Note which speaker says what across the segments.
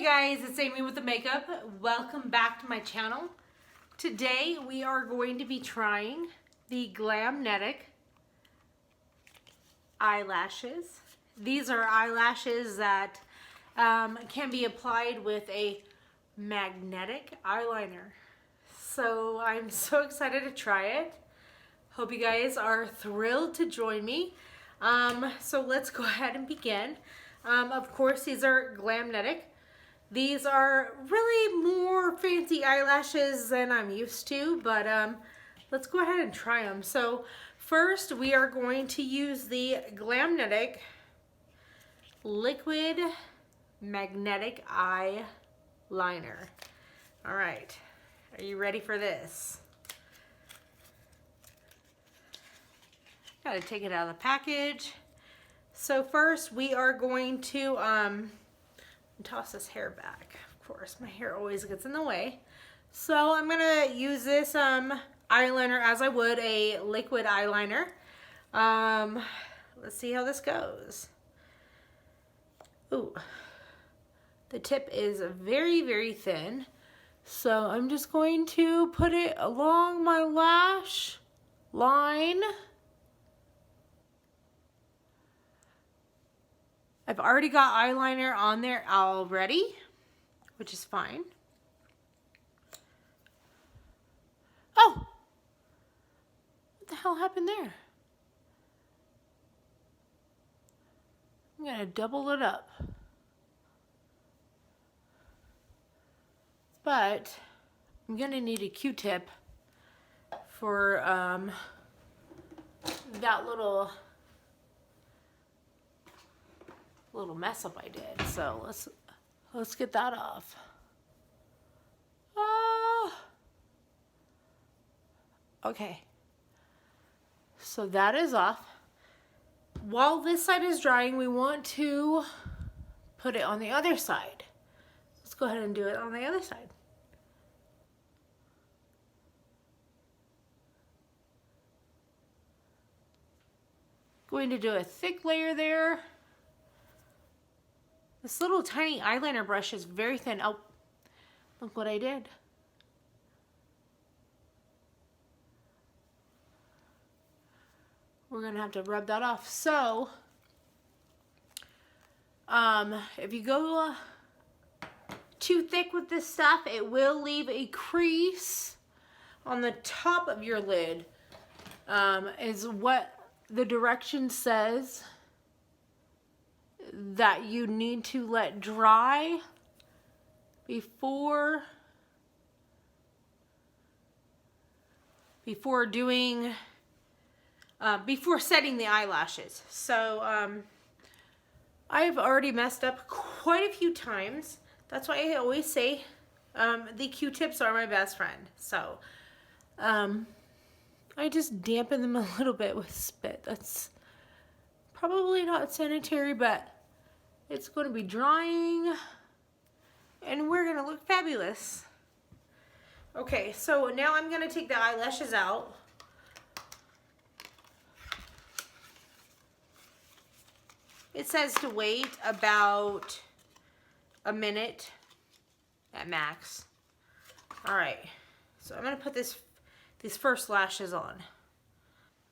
Speaker 1: Hey guys, it's Amy with the makeup. Welcome back to my channel. Today we are going to be trying the Glamnetic eyelashes. These are eyelashes that can be applied with a magnetic eyeliner. So I'm so excited to try it. Hope you guys are thrilled to join me. So let's go ahead and begin. Of course, these are Glamnetic. These are really more fancy eyelashes than I'm used to, but let's go ahead and try them. So first we are going to use the Glamnetic Liquid Magnetic Eye Liner. All right, are you ready for this? Gotta take it out of the package. So first we are going to toss this hair back. Of course, my hair always gets in the way. So I'm gonna use this eyeliner as I would a liquid eyeliner. Let's see how this goes. Ooh, the tip is very, very thin. So I'm just going to put it along my lash line. I've already got eyeliner on there already, which is fine. Oh! What the hell happened there? I'm gonna double it up. But I'm gonna need a Q-tip for that little mess up I did. So let's get that off. Okay. So that is off. While this side is drying, we want to put it on the other side. Let's go ahead and do it on the other side. Going to do a thick layer there. This little tiny eyeliner brush is very thin. Oh, look what I did. We're gonna have to rub that off. So, if you go too thick with this stuff, it will leave a crease on the top of your lid, is what the direction says that you need to let dry before doing before setting the eyelashes. So I've already messed up quite a few times. That's why I always say the Q-tips are my best friend. So I just dampen them a little bit with spit. That's probably not sanitary, but it's going to be drying and we're going to look fabulous. Okay, so now I'm going to take the eyelashes out. It says to wait about a minute at max. All right, so I'm going to put these first lashes on.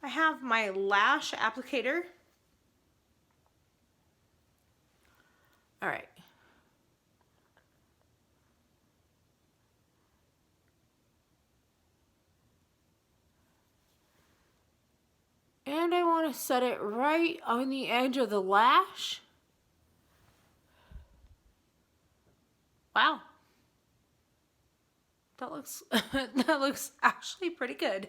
Speaker 1: I have my lash applicator. All right. And I want to set it right on the edge of the lash. Wow. That looks that looks actually pretty good.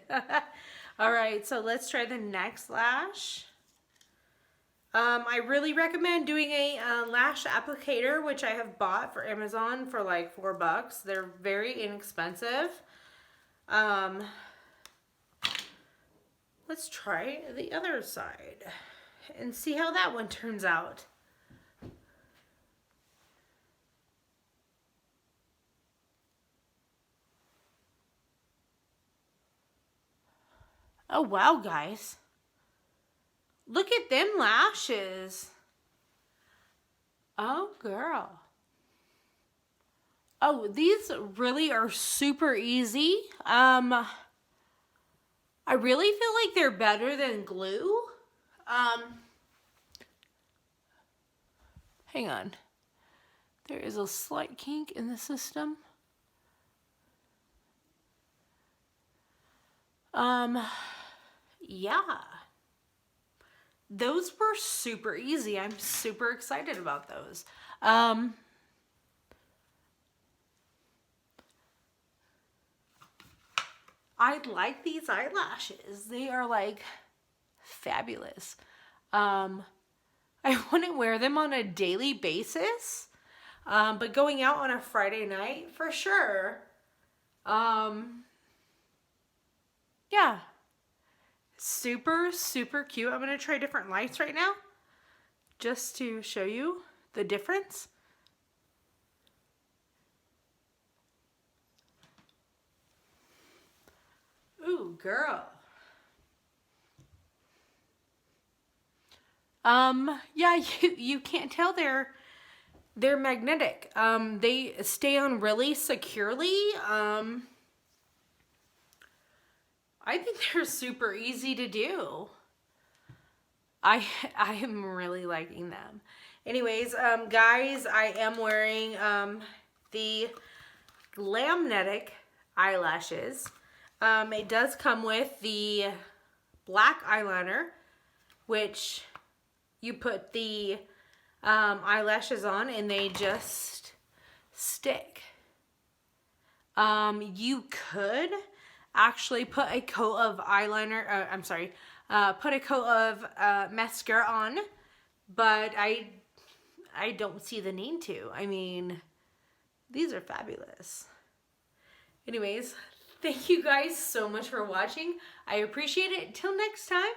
Speaker 1: All right, so let's try the next lash. I really recommend doing a lash applicator, which I have bought for Amazon for like $4. They're very inexpensive. Let's try the other side and see how that one turns out. Oh wow, guys. Look at them lashes. Oh, girl. Oh, these really are super easy. I really feel like they're better than glue. Hang on. There is a slight kink in the system. Yeah. Those were super easy. I'm super excited about those. I like these eyelashes. They are like fabulous. I wouldn't wear them on a daily basis, but going out on a Friday night for sure. Yeah, super, super cute. I'm going to try different lights right now just to show you the difference. Ooh, girl. Yeah, you can't tell they're magnetic. They stay on really securely. I think they're super easy to do. I am really liking them. Anyways, guys, I am wearing the Glamnetic eyelashes. It does come with the black eyeliner, which you put the eyelashes on and they just stick. You could actually put a coat of eyeliner, put a coat of mascara on, but I don't see the need to. I mean, these are fabulous. Anyways, thank you guys so much for watching. I appreciate it. Till next time,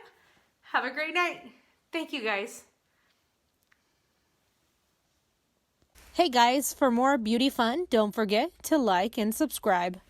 Speaker 1: have a great night. Thank you guys. Hey guys, for more beauty fun, don't forget to like and subscribe.